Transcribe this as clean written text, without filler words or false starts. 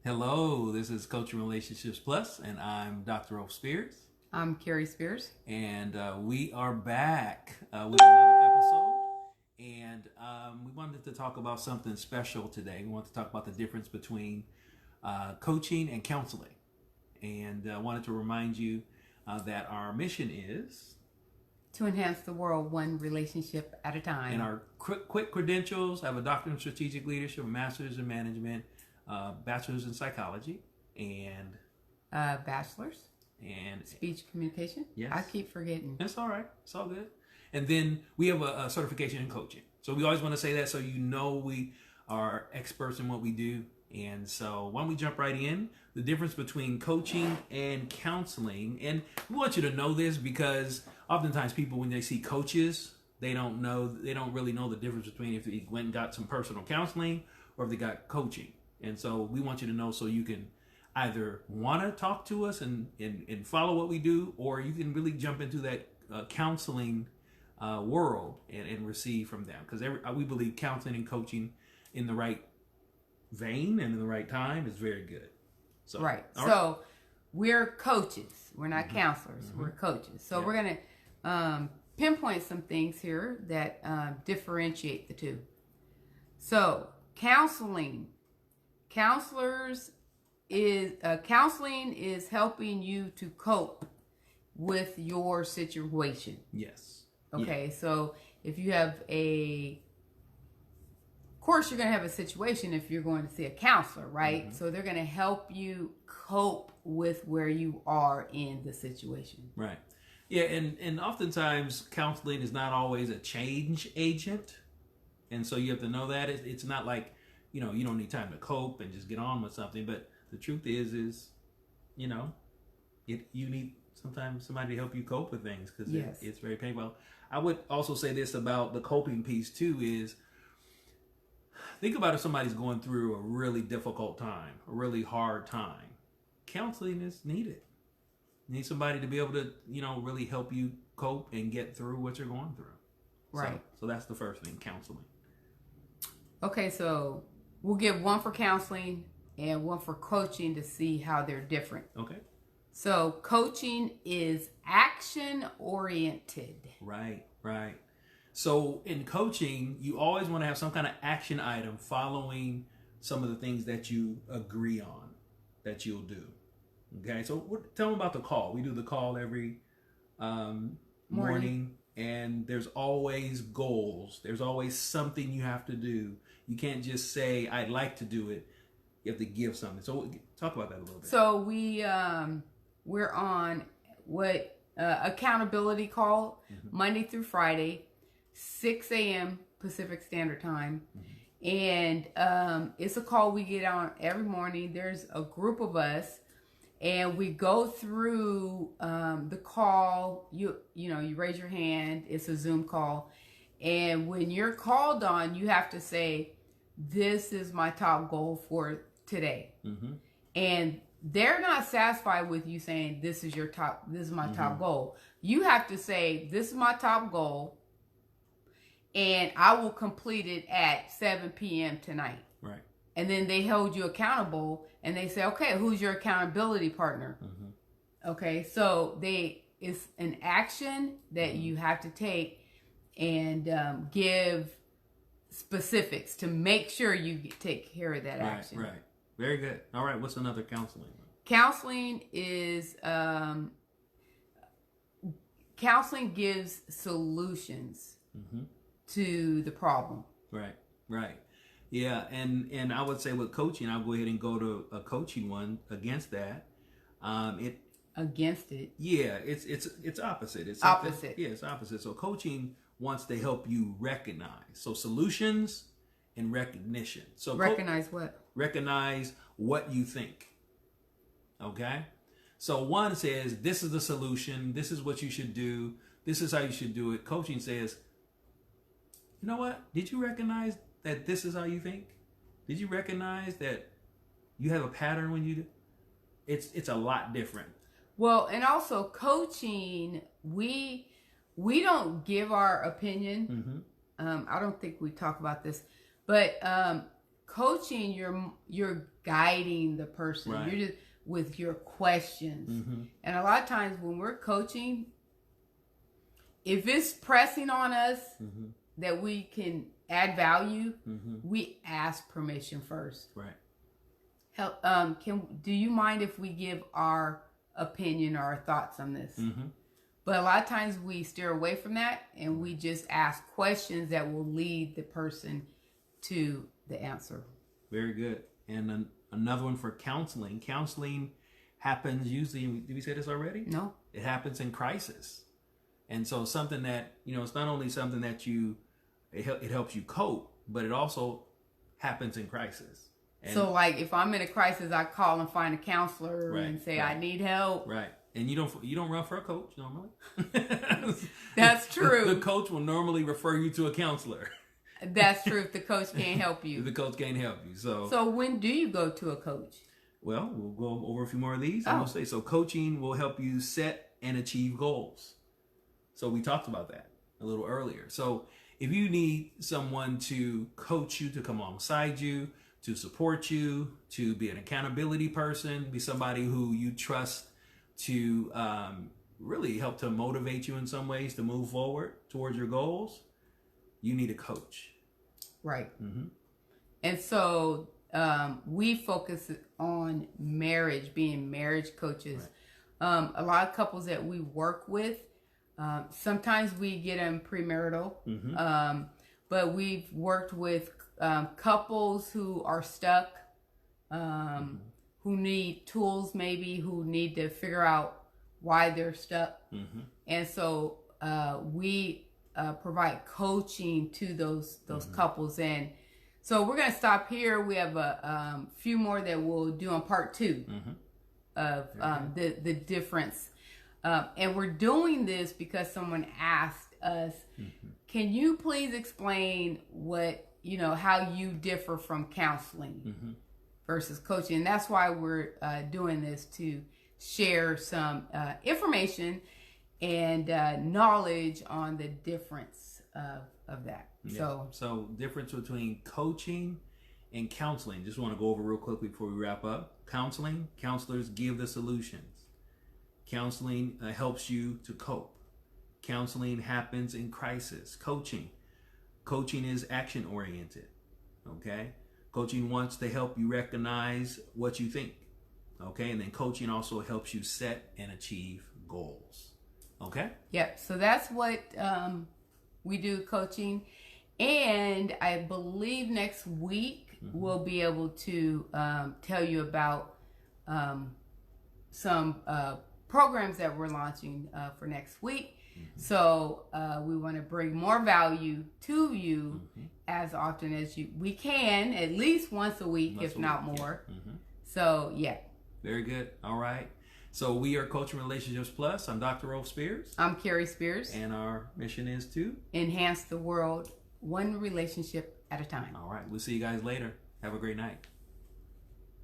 Hello, this is Coaching Relationships Plus, and I'm Dr. Rolf Spears. I'm Carrie Spears. And we are back with another episode. And we wanted to talk about something special today. We want to talk about the difference between coaching and counseling. And I wanted to remind you that our mission is to enhance the world one relationship at a time. And our quick credentials: I have a doctorate in strategic leadership, a master's in management, bachelor's in psychology, and bachelor's and speech communication. Yes, I keep forgetting. It's all right. It's all good. And then we have a certification in coaching. So we always want to say that so you know we are experts in what we do. And so why don't we jump right in? The difference between coaching and counseling. And we want you to know this because oftentimes people, when they see coaches, they don't really know the difference between if they went and got some personal counseling or if they got coaching. And so we want you to know so you can either want to talk to us and follow what we do, or you can really jump into that counseling world and receive from them. Because we believe counseling and coaching in the right vein and in the right time is very good. So, right. So we're coaches. We're not counselors. We're coaches. So we're going to pinpoint some things here that differentiate the two. So counseling is helping you to cope with your situation. Yes. Okay. Yeah. So if you have of course you're going to have a situation if you're going to see a counselor, right? Mm-hmm. So they're going to help you cope with where you are in the situation. Right. Yeah. And oftentimes counseling is not always a change agent. And so you have to know that it's not like, you don't need time to cope and just get on with something. But the truth is, you need sometimes somebody to help you cope with things because it's very painful. I would also say this about the coping piece too is think about if somebody's going through a really difficult time, a really hard time. Counseling is needed. You need somebody to be able to, really help you cope and get through what you're going through. Right. So that's the first thing, counseling. Okay, so we'll give one for counseling and one for coaching to see how they're different. Okay. So coaching is action oriented. Right. So in coaching, you always want to have some kind of action item following some of the things that you agree on that you'll do. Okay. So tell them about the call. We do the call every morning. And there's always goals. There's always something you have to do. You can't just say, I'd like to do it. You have to give something. So talk about that a little bit. So we're on what accountability call Monday through Friday, 6 a.m. Pacific Standard Time. And it's a call we get on every morning. There's a group of us. And we go through the call. You raise your hand. It's a Zoom call, and when you're called on, you have to say, "This is my top goal for today." Mm-hmm. And they're not satisfied with you saying, "This is my top goal." You have to say, "This is my top goal, and I will complete it at 7 p.m. tonight." Right. And then they hold you accountable and they say, okay, who's your accountability partner? Mm-hmm. Okay, so it's an action that you have to take and give specifics to make sure you take care of that action. Right. Very good. All right, what's another counseling? Counseling is, counseling gives solutions to the problem. Right. Yeah, and I would say with coaching, I'll go ahead and go to a coaching one against that. Against it? Yeah, it's opposite. It's opposite. Yeah, it's opposite. So coaching wants to help you recognize. So solutions and recognition. So recognize what? Recognize what you think. Okay? So one says, this is the solution. This is what you should do. This is how you should do it. Coaching says, you know what? Did you recognize that this is how you think? Did you recognize that you have a pattern when you do? It's a lot different. Well, and also coaching, we don't give our opinion. I don't think we talk about this, but coaching, you're guiding the person. Right. You're just with your questions. And a lot of times when we're coaching, if it's pressing on us that we can add value, we ask permission first. Right. Help. Do you mind if we give our opinion or our thoughts on this? But a lot of times we steer away from that and we just ask questions that will lead the person to the answer. Very good. And another one for counseling. Counseling happens usually, did we say this already? No. It happens in crisis. And so something that, it's not only something that it helps you cope, but it also happens in crisis. And so like if I'm in a crisis, I call and find a counselor and say, I need help. Right. And you don't run for a coach normally. That's true. The coach will normally refer you to a counselor. That's true if the coach can't help you. The coach can't help you. So when do you go to a coach? Well, we'll go over a few more of these. And we'll say, so coaching will help you set and achieve goals. So we talked about that a little earlier. So if you need someone to coach you, to come alongside you, to support you, to be an accountability person, be somebody who you trust to really help to motivate you in some ways to move forward towards your goals, you need a coach. Right. And so we focus on marriage, being marriage coaches. Right. A lot of couples that we work with, sometimes we get them premarital, but we've worked with couples who are stuck, who need tools, maybe who need to figure out why they're stuck. And so we provide coaching to those couples. And so we're going to stop here. We have a few more that we'll do on part 2 of the difference. And we're doing this because someone asked us, can you please explain how you differ from counseling versus coaching? And that's why we're doing this, to share some information and knowledge on the difference of that. Yeah. So difference between coaching and counseling. Just want to go over real quickly before we wrap up. Counseling, counselors give the solutions. Counseling helps you to cope. Counseling happens in crisis. Coaching is action oriented. Okay? Coaching wants to help you recognize what you think. Okay? And then coaching also helps you set and achieve goals. Okay? Yep. So that's what we do, coaching. And I believe next week we'll be able to tell you about some programs that we're launching for next week. So we want to bring more value to you as often as we can, at least once a week, if not more. Yeah. So, yeah. Very good. All right. So we are Coaching Relationships Plus. I'm Dr. Rolf Spears. I'm Carrie Spears. And our mission is to enhance the world one relationship at a time. All right. We'll see you guys later. Have a great night.